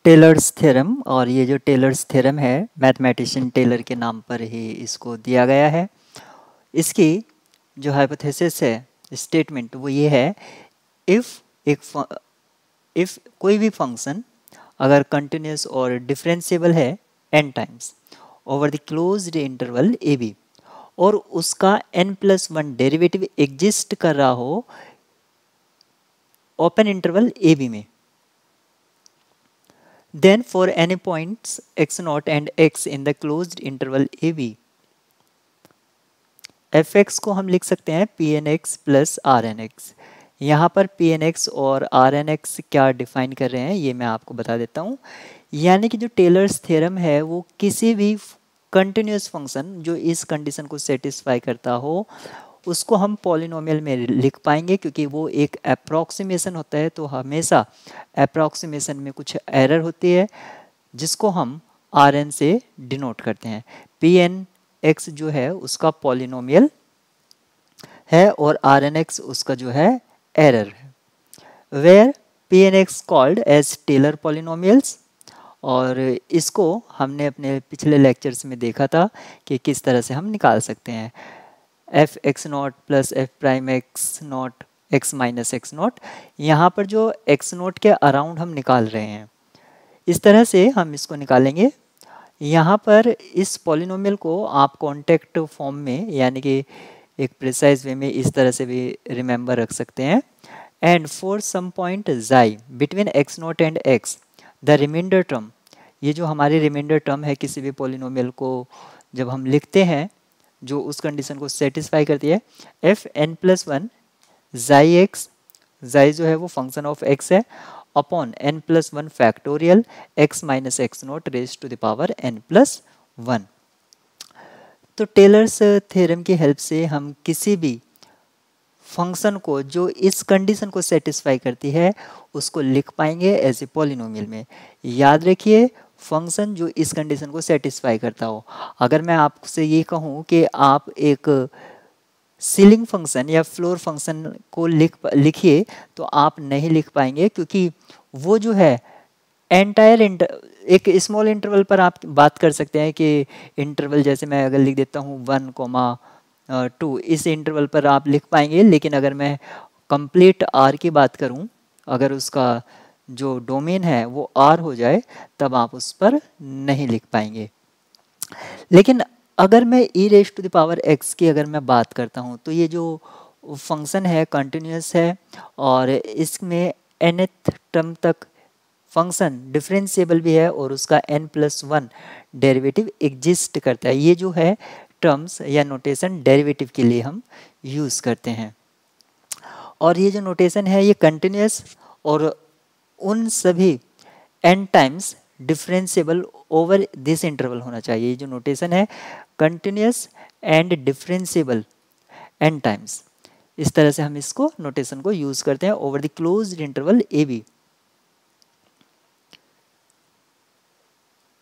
Tailors theorem, और ये जो टेलर्स थ्योरम है मैथमेटिशियन टेलर के नाम पर ही इसको दिया गया है। इसकी जो हाइपोथेसिस है, स्टेटमेंट, वो ये है, इफ़ कोई भी फंक्शन अगर कंटिन्यूस और डिफरेंशिएबल है n times over the closed interval A B, और उसका n+1 डेरिवेटिव एग्जिस्ट कर रहा हो ओपन इंटरवल ए बी में, then for any points x0 and x in the closed interval ab, fx को हम लिख सकते हैं pnx प्लस rnx। यहाँ पर pnx और rnx क्या डिफाइन कर रहे हैं ये मैं आपको बता देता हूँ। यानी कि जो टेलर्स थ्योरम है वो किसी भी कंटिन्यूस फंक्शन जो इस कंडीशन को सेटिस्फाई करता हो उसको हम पॉलिनोमियल में लिख पाएंगे, क्योंकि वो एक अप्रॉक्सीमेशन होता है। तो हमेशा अप्रॉक्सीमेशन में कुछ एरर होती है जिसको हम Rn से डिनोट करते हैं। Pnx जो है उसका पॉलिनोमियल है और Rnx उसका जो है एरर है, where Pnx called as Taylor polynomials. और इसको हमने अपने पिछले लेक्चर्स में देखा था कि किस तरह से हम निकाल सकते हैं। F x not plus F prime x not x minus x not, यहाँ पर जो एक्स नॉट के अराउंड हम निकाल रहे हैं, इस तरह से हम इसको निकालेंगे। यहाँ पर इस पॉलिनोमियल को आप कॉन्टेक्ट फॉर्म में यानी कि एक प्रिसाइज वे में इस तरह से भी रिमेंबर रख सकते हैं। And for some point xi between x naught and x the remainder term, ये जो हमारी रिमाइंडर टर्म है किसी भी पॉलिनोमियल को जब हम लिखते हैं जो उस कंडीशन को सेटिस्फाई करती है, एफ n+1 जाई एक्स, जाई जो है वो फंक्शन ऑफ एक्स है, upon n+1 factorial x minus x naught raise to the power n+1। तो टेलर्स थ्योरम की हेल्प से हम किसी भी फंक्शन को जो इस कंडीशन को सेटिस्फाई करती है उसको लिख पाएंगे एज ए पॉलिनोमियल में। याद रखिए, फंक्शन जो इस कंडीशन को सेटिस्फाई करता हो। अगर मैं आपसे ये कहूँ कि आप एक सीलिंग फंक्शन या फ्लोर फंक्शन को लिखिए तो आप नहीं लिख पाएंगे, क्योंकि वो जो है एंटायर एक स्मॉल इंटरवल पर आप बात कर सकते हैं कि इंटरवल जैसे मैं अगर लिख देता हूँ 1,2, इस इंटरवल पर आप लिख पाएंगे। लेकिन अगर मैं कंप्लीट आर की बात करूँ, अगर उसका जो डोमेन है वो आर हो जाए तब आप उस पर नहीं लिख पाएंगे। लेकिन अगर मैं e raise to the power x की अगर मैं बात करता हूँ तो ये जो फंक्शन है कंटिन्यूस है और इसमें nth टर्म तक फंक्शन डिफरेंशिएबल भी है और उसका n+1 डेरिवेटिव एग्जिस्ट करता है। ये जो है टर्म्स या नोटेशन डेरिवेटिव के लिए हम यूज़ करते हैं। और ये जो नोटेशन है ये कंटिन्यूस और उन सभी n times differentiable over this interval होना चाहिए। ये जो नोटेशन है continuous and differentiable n times, इस तरह से हम इसको नोटेशन को यूज़ करते हैं over the closed interval A B.